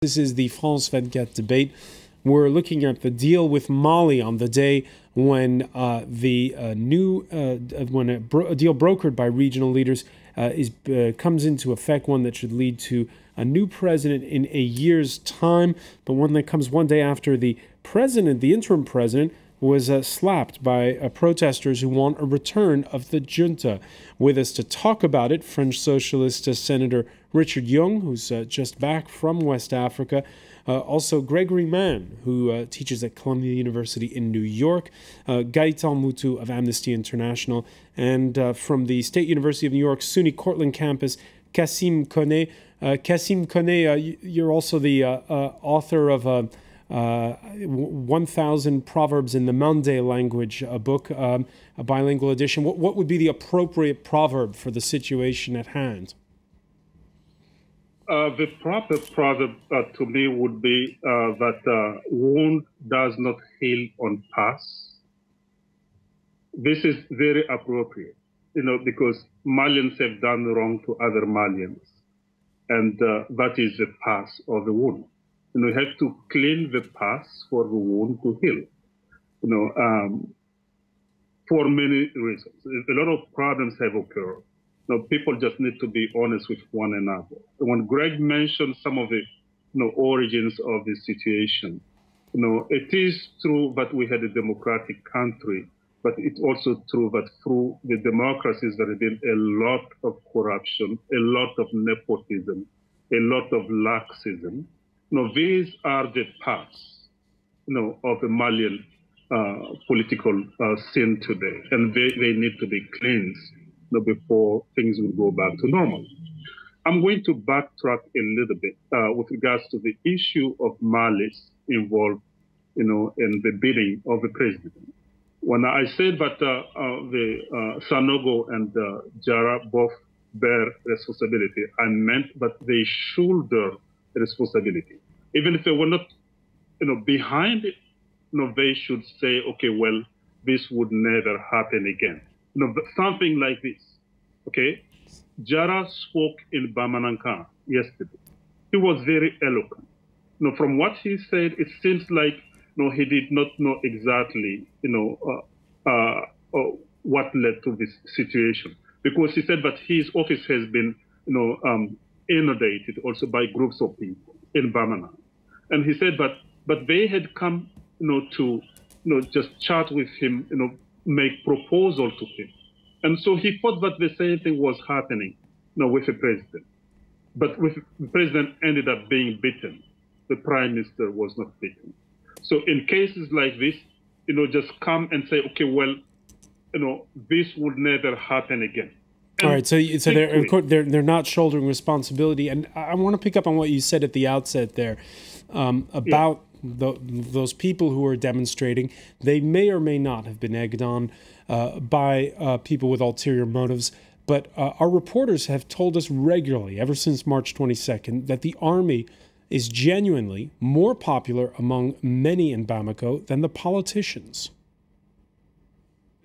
This is the France 24 debate. We're looking at the deal with Mali on the day when a deal brokered by regional leaders comes into effect, one that should lead to a new president in a year's time, but one that comes one day after the interim president, was slapped by protesters who want a return of the junta. With us to talk about it, French socialist Senator Richard Young, who's just back from West Africa. Also Gregory Mann, who teaches at Columbia University in New York. Gaëtan Moutou of Amnesty International. And from the State University of New York, SUNY Cortland campus, Kassim Kone. Kassim Kone, you're also the author of 1,000 Proverbs in the Mande language, a book, a bilingual edition. What would be the appropriate proverb for the situation at hand? The proper proverb to me would be that wound does not heal on pass. This is very appropriate, because Malians have done wrong to other Malians, and that is the pass of the wound. You have to clean the pass for the wound to heal. For many reasons. A lot of problems have occurred. People just need to be honest with one another. When Greg mentioned some of the origins of the situation, it is true that we had a democratic country, but it's also true that through the democracies there has been a lot of corruption, a lot of nepotism, a lot of laxism. These are the parts, of the Malian political scene today, and they need to be cleansed before things will go back to normal. I'm going to backtrack a little bit with regards to the issue of malice involved, in the bidding of the president. When I said that Sanogo and Jara both bear responsibility, I meant that they shoulder responsibility. Even if they were not, behind it, they should say, okay, well, this would never happen again. Something like this, okay? Jara spoke in Bamanankan yesterday. He was very eloquent. From what he said, it seems like he did not know exactly, what led to this situation, because he said that his office has been, inundated also by groups of people in Bamana, and he said but they had come, to, just chat with him, make proposal to him. And so he thought that the same thing was happening with the president. But with the president ended up being beaten. The prime minister was not beaten. So in cases like this, just come and say, okay, well, this would never happen again. And all right, so they're not shouldering responsibility. And I want to pick up on what you said at the outset there about those people who are demonstrating. They may or may not have been egged on by people with ulterior motives, but our reporters have told us regularly, ever since March 22nd, that the army is genuinely more popular among many in Bamako than the politicians.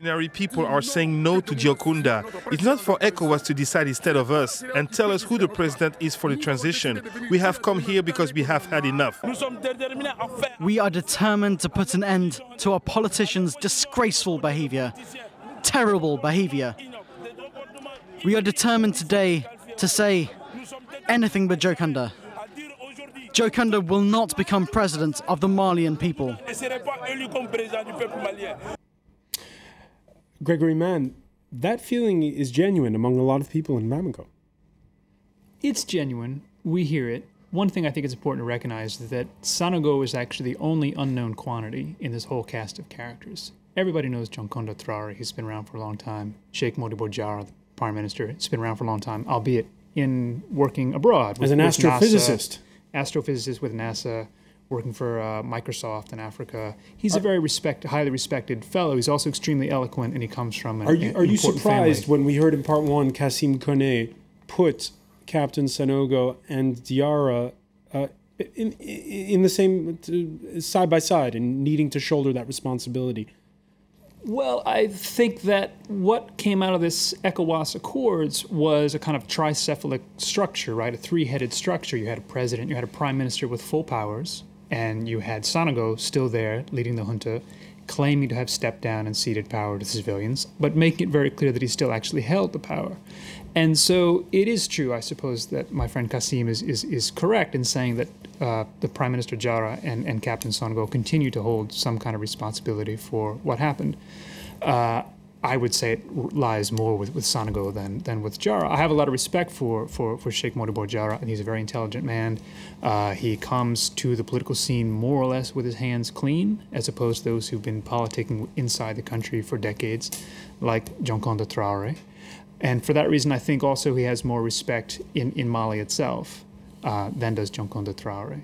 Ordinary people are saying no to Diokunda. It's not for ECOWAS to decide instead of us and tell us who the president is for the transition. We have come here because we have had enough. We are determined to put an end to our politicians' disgraceful behavior, terrible behavior. We are determined today to say anything but Diokunda. Diokunda will not become president of the Malian people. Gregory Mann, that feeling is genuine among a lot of people in Bamako. It's genuine. We hear it. One thing I think it's important to recognize is that Sanogo is actually the only unknown quantity in this whole cast of characters. Everybody knows Dioncounda Traoré. He's been around for a long time. Sheikh Modibo Diarra, the prime minister, has been around for a long time, albeit in working abroad. As an astrophysicist. Astrophysicist with NASA, working for Microsoft in Africa. He's a very highly respected fellow. He's also extremely eloquent, and he comes from an Are you surprised family. when we heard in part one Kassim Kone put Captain Sanogo and Diarra in the same, side by side, and needing to shoulder that responsibility? Well, I think that what came out of this ECOWAS Accords was a kind of tricephalic structure, right? A three-headed structure. You had a president, you had a prime minister with full powers, and you had Sanogo still there leading the junta, claiming to have stepped down and ceded power to civilians, but making it very clear that he still actually held the power. And so it is true, I suppose, that my friend Kasim is correct in saying that the Prime Minister Jara and Captain Sanogo continue to hold some kind of responsibility for what happened. I would say it lies more with Sanogo than with Jara. I have a lot of respect for Sheikh Modibo Jara, and he's a very intelligent man. He comes to the political scene more or less with his hands clean, as opposed to those who've been politicking inside the country for decades, like Dioncounda Traoré. And for that reason, I think also he has more respect in Mali itself than does Dioncounda Traoré.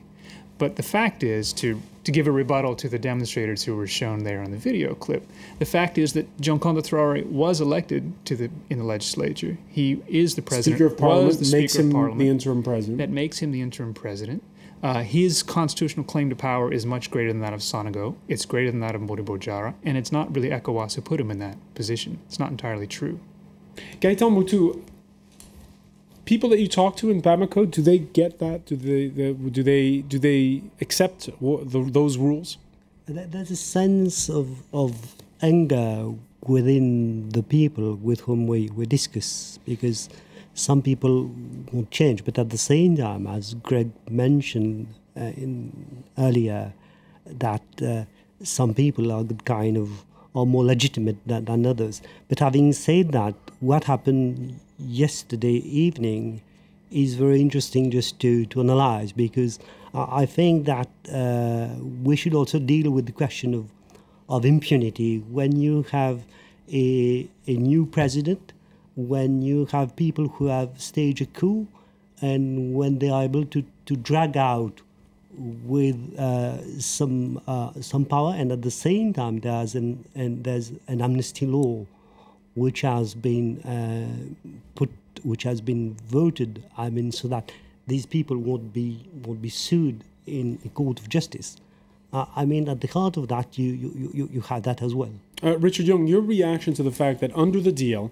But the fact is, to give a rebuttal to the demonstrators who were shown there on the video clip, the fact is that Dioncounda Traoré was elected in the legislature. He is the president. Speaker of Parliament, was the Speaker makes him of Parliament. the interim president. That makes him the interim president. His constitutional claim to power is much greater than that of Sanogo. It's greater than that of Modibo Jara, and it's not really ECOWAS who put him in that position. It's not entirely true. Gaëtan Moutou, people that you talk to in Bamako, do they get that? Do they accept those rules? There's a sense of anger within the people with whom we discuss, because some people won't change, but at the same time, as Greg mentioned earlier, that some people are more legitimate than others. But having said that, what happened yesterday evening is very interesting just to analyze, because I think that we should also deal with the question of impunity. When you have a new president, when you have people who have staged a coup, and when they are able to drag out with some power, and at the same time there's an amnesty law which has been voted. I mean, so that these people won't be sued in a court of justice. I mean, at the heart of that, you have that as well. Richard Young, your reaction to the fact that under the deal,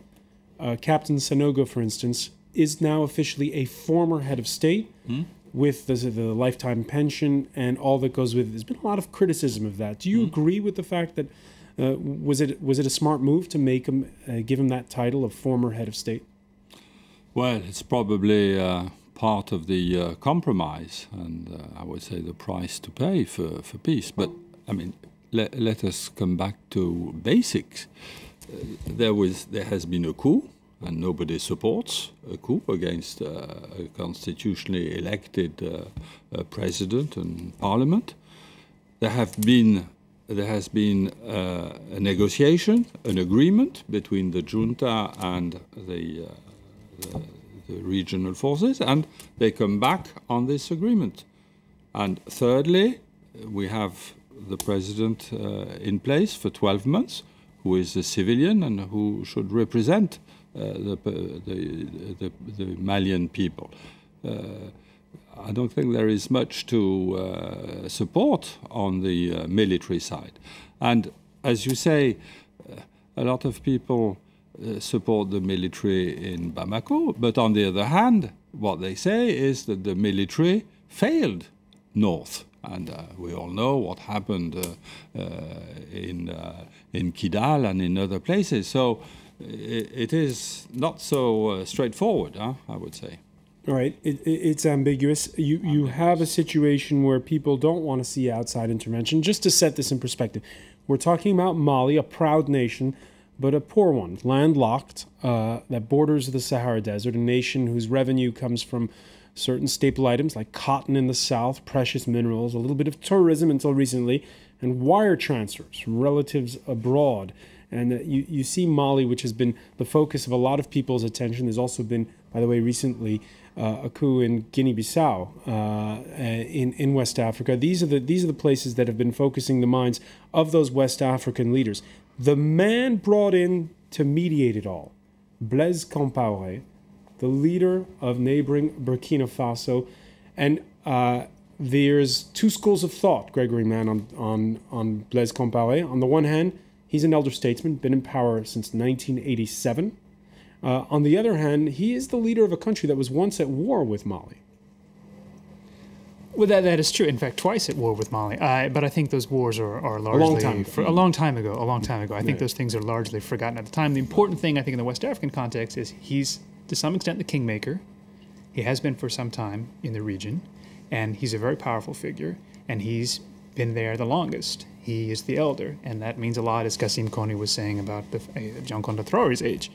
Captain Sanogo, for instance, is now officially a former head of state with the lifetime pension and all that goes with it. There's been a lot of criticism of that. Do you agree with the fact that was it a smart move to make him give him that title of former head of state? Well, it's probably part of the compromise, and I would say the price to pay for peace. But I mean, let us come back to basics. There has been a coup, and nobody supports a coup against a constitutionally elected president and parliament. There has been a negotiation, an agreement between the junta and the regional forces, and they come back on this agreement. And thirdly, we have the president in place for 12 months, who is a civilian and who should represent the Malian people. I don't think there is much to support on the military side. And as you say, a lot of people support the military in Bamako, but on the other hand, what they say is that the military failed north. And we all know what happened in Kidal and in other places. So it is not so straightforward, I would say. All right, it's ambiguous. You have a situation where people don't want to see outside intervention. Just to set this in perspective, we're talking about Mali, a proud nation, but a poor one, landlocked, that borders the Sahara Desert, a nation whose revenue comes from certain staple items like cotton in the south, precious minerals, a little bit of tourism until recently, and wire transfers from relatives abroad. And you see Mali, which has been the focus of a lot of people's attention. There's also been, by the way, recently a coup in Guinea-Bissau in West Africa. These are the places that have been focusing the minds of those West African leaders. The man brought in to mediate it all, Blaise Compaoré, the leader of neighboring Burkina Faso, and there's two schools of thought, Gregory Mann, on Blaise Compaoré. On the one hand, He's an elder statesman, been in power since 1987. On the other hand, he is the leader of a country that was once at war with Mali. Well, that is true. In fact, twice at war with Mali. But I think those wars are largely... a long time ago. I think those things are largely forgotten at the time. The important thing, I think, in the West African context is he's, to some extent, the kingmaker. He has been for some time in the region. And he's a very powerful figure. And he's been there the longest. He is the elder. And that means a lot, as Kassim Kone was saying about Dioncounda Traoré's age.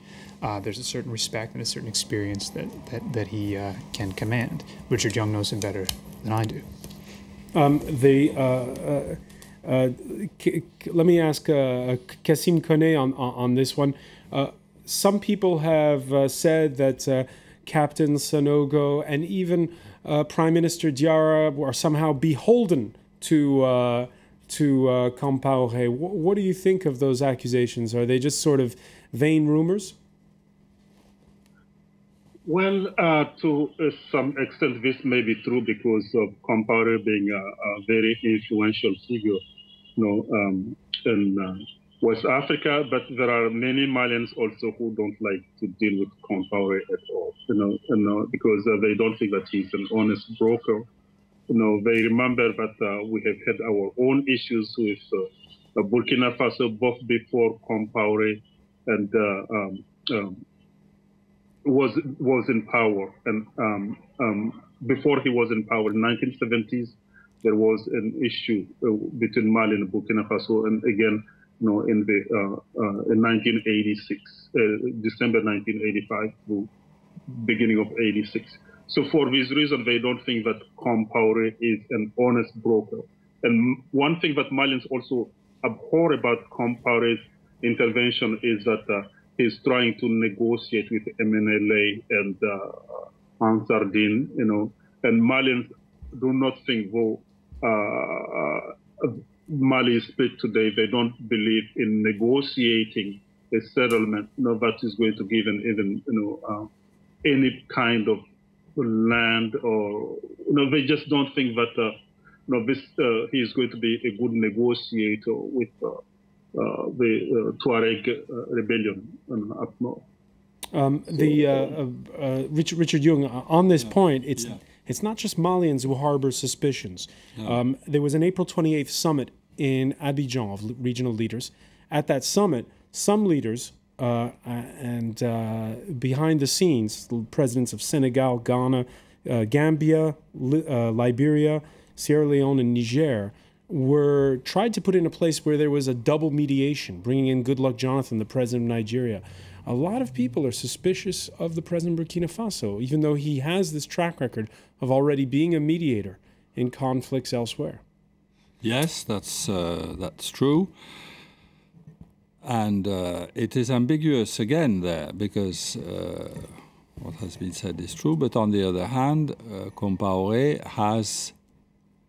There's a certain respect and a certain experience that he can command. Richard Young knows him better than I do. Let me ask Kassim Kone on this one. Some people have said that Captain Sanogo and even Prime Minister Diarra are somehow beholden to Compaoré. What do you think of those accusations? Are they just sort of vain rumors? Well, to some extent, this may be true because of Compaoré being a very influential figure, in West Africa. But there are many Malians also who don't like to deal with Compaoré at all, because they don't think that he's an honest broker. They remember that we have had our own issues with Burkina Faso, both before Compaoré and was in power, and before he was in power in 1970s, there was an issue between Mali and Burkina Faso, and again, in 1986, December 1985 to beginning of 86. So for this reason, they don't think that Compaoré is an honest broker. And one thing that Malians also abhor about Compaoré's intervention is that he's trying to negotiate with MNLA and Ansar Dine, and Malians do not think, though Mali is split today, they don't believe in negotiating a settlement that is going to give even any kind of land, or they just don't think that he is going to be a good negotiator with the Tuareg rebellion up north. Richard Young, on this point, it's not just Malians who harbor suspicions. There was an April 28th summit in Abidjan of regional leaders. At that summit, some leaders and behind the scenes, the presidents of Senegal, Ghana, Gambia, Liberia, Sierra Leone, and Niger tried to put in a place where there was a double mediation, bringing in Goodluck Jonathan, the president of Nigeria. A lot of people are suspicious of the president of Burkina Faso, even though he has this track record of already being a mediator in conflicts elsewhere. Yes, that's true. And it is ambiguous again there, because what has been said is true, but on the other hand, Compaoré has,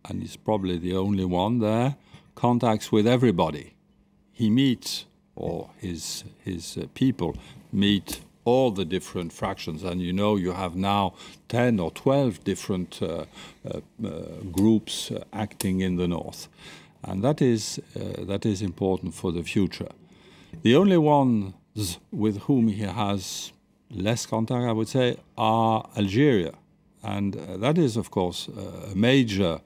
and he's probably the only one there, contacts with everybody. He meets, or his people meet all the different fractions, and you have now 10 or 12 different groups acting in the north, and that is important for the future. The only ones with whom he has less contact, I would say, are Algeria, and that is, of course, a major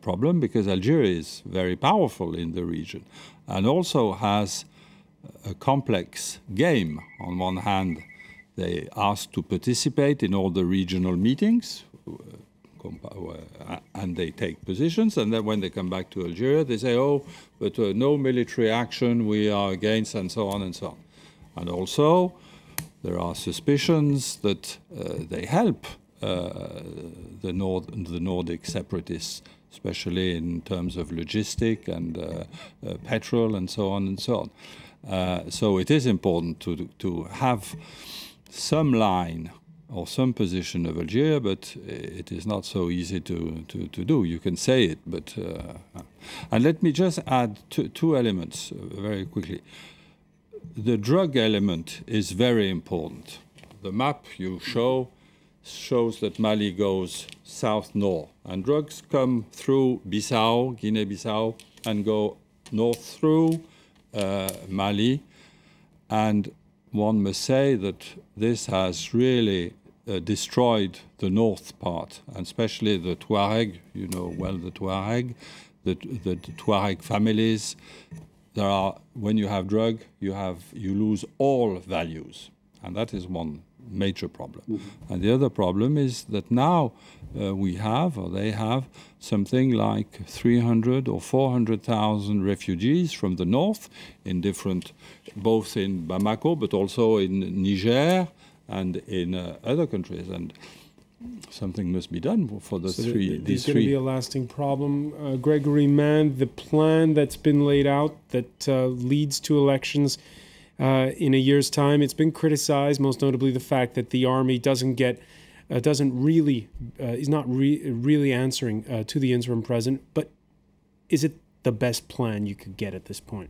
problem, because Algeria is very powerful in the region and also has a complex game. On one hand, they ask to participate in all the regional meetings, and they take positions, and then when they come back to Algeria, they say, oh, but no military action, we are against, and so on and so on. And also, there are suspicions that they help the Nordic separatists, especially in terms of logistic and petrol and so on and so on. So it is important to have some line or some position of Algeria, but it is not so easy to do. You can say it, but... and let me just add two elements very quickly. The drug element is very important. The map you shows that Mali goes south-north, and drugs come through Bissau, Guinea-Bissau, and go north through Mali, and one must say that this has really destroyed the north part, and especially the Tuareg. You know well the Tuareg, the Tuareg families. There are, when you have drug, you lose all values, and that is one major problem. Mm-hmm. And the other problem is that now we have, or they have, something like 300 or 400,000 refugees from the north, in different, both in Bamako, but also in Niger and in other countries. And something must be done for these three. There's going to be a lasting problem. Gregory Mann, the plan that's been laid out that leads to elections in a year's time, it's been criticized, most notably the fact that the army is not really answering to the interim president. But is it the best plan you could get at this point?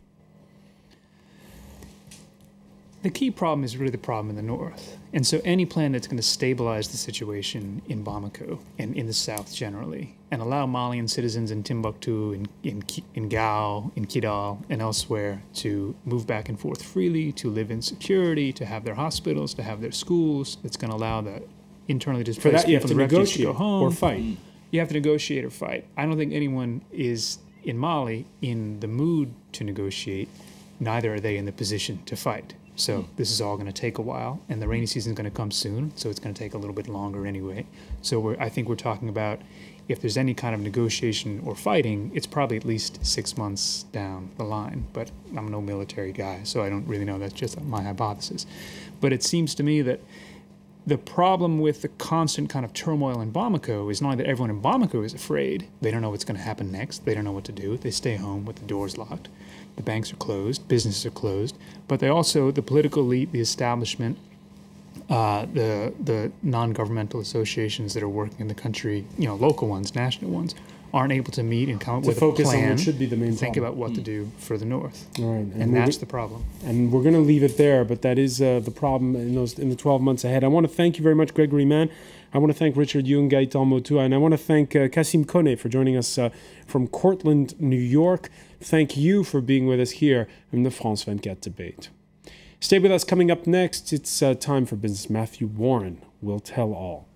The key problem is really the problem in the north. And so any plan that's going to stabilize the situation in Bamako and in the south generally, and allow Malian citizens in Timbuktu, in Gao, in Kidal, and elsewhere to move back and forth freely, to live in security, to have their hospitals, to have their schools, that's going to allow the internally displaced people, the refugees, to go home. Or fight. You have to negotiate or fight. I don't think anyone is in Mali in the mood to negotiate. Neither are they in the position to fight. So this is all going to take a while, and the rainy season is going to come soon, so it's going to take a little bit longer anyway. So I think we're talking about, if there's any kind of negotiation or fighting, it's probably at least 6 months down the line. But I'm no military guy, so I don't really know. That's just my hypothesis. But it seems to me that the problem with the constant kind of turmoil in Bamako is not only that everyone in Bamako is afraid, they don't know what's going to happen next, they don't know what to do, they stay home with the doors locked. The banks are closed, businesses are closed, but they also, the political elite, the establishment, the non-governmental associations that are working in the country, local ones, national ones, aren't able to meet and come up with a plan. On what should be the main think problem. about what to do for the north. All right, and that's the problem. And we're going to leave it there, but that is the problem in the 12 months ahead. I want to thank you very much, Gregory Mann. I want to thank Richard Young, Gaëtan Motua, and I want to thank Kassim Kone for joining us from Cortland, New York. Thank you for being with us here in the France 24 debate. Stay with us. Coming up next, it's time for business. Matthew Warren will tell all.